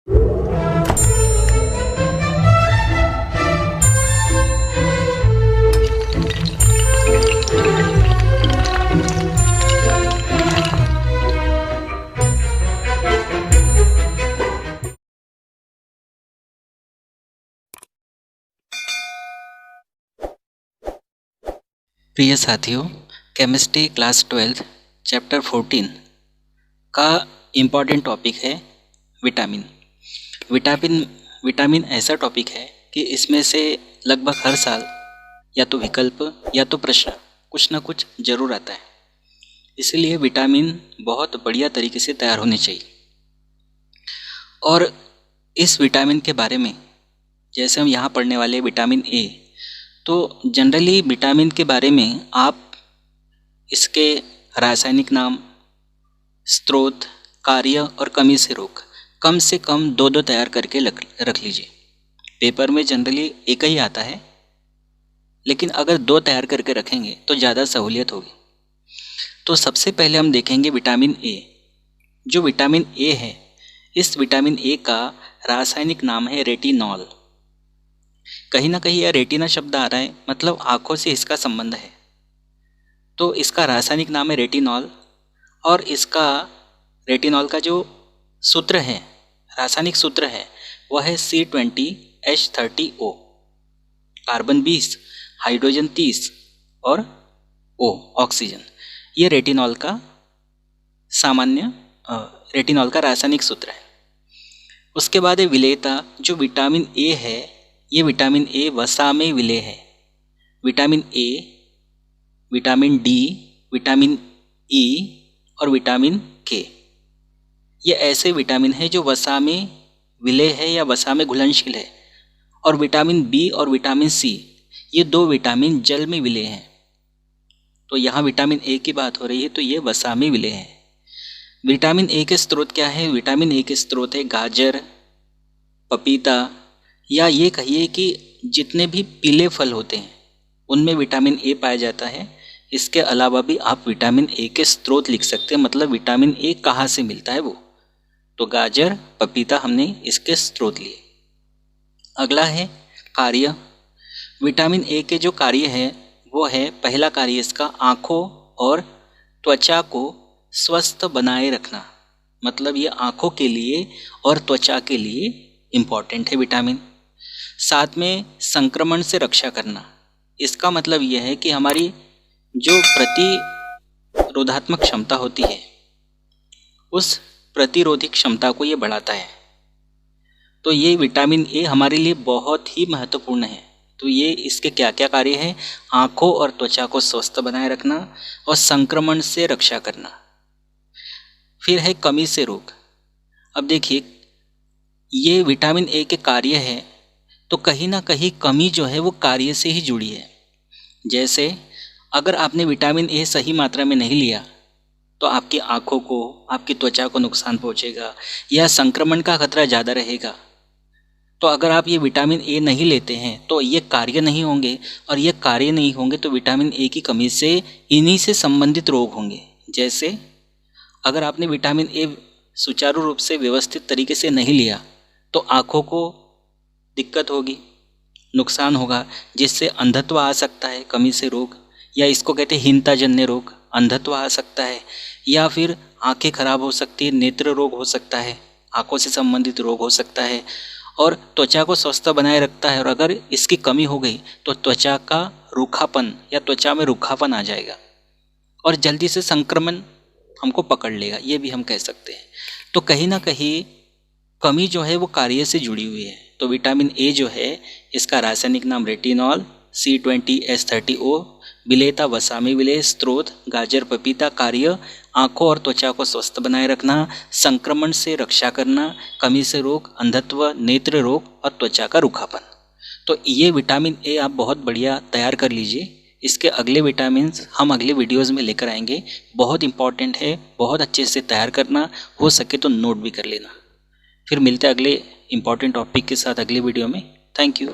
प्रिय साथियों, chemistry class 12 chapter 14 का इम्पॉर्टेंट टॉपिक है विटामिन। विटामिन ऐसा टॉपिक है कि इसमें से लगभग हर साल या तो विकल्प या तो प्रश्न कुछ ना कुछ जरूर आता है। इसलिए विटामिन बहुत बढ़िया तरीके से तैयार होने चाहिए। और इस विटामिन के बारे में जैसे हम यहाँ पढ़ने वाले विटामिन ए, तो जनरली विटामिन के बारे में आप इसके रासायनिक नाम, स्रोत, कार्य और कमी से रोग कम से कम दो तैयार करके रख लीजिए। पेपर में जनरली एक ही आता है, लेकिन अगर दो तैयार करके रखेंगे तो ज़्यादा सहूलियत होगी। तो सबसे पहले हम देखेंगे विटामिन ए। जो विटामिन ए है, इस विटामिन ए का रासायनिक नाम है रेटिनॉल। कहीं ना कहीं यह रेटिना शब्द आ रहा है, मतलब आँखों से इसका संबंध है। तो इसका रासायनिक नाम है रेटिनॉल, और इसका रेटिनॉल का जो सूत्र है, रासायनिक सूत्र है, वह है C20H30O। कार्बन 20, हाइड्रोजन 30 और O ऑक्सीजन। ये रेटिनॉल का रेटिनॉल का रासायनिक सूत्र है। उसके बाद है विलेयता। जो विटामिन ए है, ये विटामिन ए वसा में विलेय है। Vitamin A, vitamin D, vitamin E और विटामिन के, ये ऐसे विटामिन है जो वसा में विलेय है या वसा में घुलनशील है। और विटामिन बी और विटामिन सी, ये दो विटामिन जल में विलेय हैं। तो यहाँ विटामिन ए की बात हो रही है, तो ये वसा में विलेय है। विटामिन ए के स्रोत क्या है? विटामिन ए के स्रोत है गाजर, पपीता, या ये कहिए कि जितने भी पीले फल होते हैं उनमें विटामिन ए पाया जाता है। इसके अलावा भी आप विटामिन ए के स्रोत लिख सकते हैं, मतलब विटामिन ए कहाँ से मिलता है वो। तो गाजर, पपीता हमने इसके स्रोत लिए। अगला है कार्य। विटामिन ए के जो कार्य है वो है, पहला कार्य इसका आँखों और त्वचा को स्वस्थ बनाए रखना। मतलब ये आँखों के लिए और त्वचा के लिए इम्पॉर्टेंट है विटामिन। साथ में संक्रमण से रक्षा करना। इसका मतलब यह है कि हमारी जो प्रतिरोधात्मक क्षमता होती है, उस प्रतिरोधी क्षमता को ये बढ़ाता है। तो ये विटामिन ए हमारे लिए बहुत ही महत्वपूर्ण है। तो ये इसके क्या क्या कार्य हैं? आँखों और त्वचा को स्वस्थ बनाए रखना और संक्रमण से रक्षा करना। फिर है कमी से रोग। अब देखिए, ये विटामिन ए के कार्य है, तो कहीं ना कहीं कमी जो है वो कार्य से ही जुड़ी है। जैसे अगर आपने विटामिन ए सही मात्रा में नहीं लिया तो आपकी आँखों को, आपकी त्वचा को नुकसान पहुंचेगा या संक्रमण का खतरा ज़्यादा रहेगा। तो अगर आप ये विटामिन ए नहीं लेते हैं तो ये कार्य नहीं होंगे, और ये कार्य नहीं होंगे तो विटामिन ए की कमी से इन्हीं से संबंधित रोग होंगे। जैसे अगर आपने विटामिन ए सुचारू रूप से व्यवस्थित तरीके से नहीं लिया तो आँखों को दिक्कत होगी, नुकसान होगा, जिससे अंधत्व आ सकता है, कमी से रोग, या इसको कहते हैं हीनताजन्य रोग, अंधत्व आ सकता है, या फिर आंखें खराब हो सकती है, नेत्र रोग हो सकता है, आंखों से संबंधित रोग हो सकता है। और त्वचा को स्वस्थ बनाए रखता है, और अगर इसकी कमी हो गई तो त्वचा का रूखापन या त्वचा में रूखापन आ जाएगा और जल्दी से संक्रमण हमको पकड़ लेगा, ये भी हम कह सकते हैं। तो कहीं ना कहीं कमी जो है वो कार्य से जुड़ी हुई है। तो विटामिन ए जो है, इसका रासायनिक नाम रेटिनॉल, C20H30O, विलेयता वसा में विलेय, स्रोत गाजर पपीता, कार्य आँखों और त्वचा को स्वस्थ बनाए रखना, संक्रमण से रक्षा करना, कमी से रोग, अंधत्व, नेत्र रोग और त्वचा का रूखापन। तो ये विटामिन ए आप बहुत बढ़िया तैयार कर लीजिए। इसके अगले विटामिन्स हम अगले वीडियोज़ में लेकर आएंगे। बहुत इंपॉर्टेंट है, बहुत अच्छे से तैयार करना, हो सके तो नोट भी कर लेना। फिर मिलते हैं अगले इंपॉर्टेंट टॉपिक के साथ अगले वीडियो में। Thank you.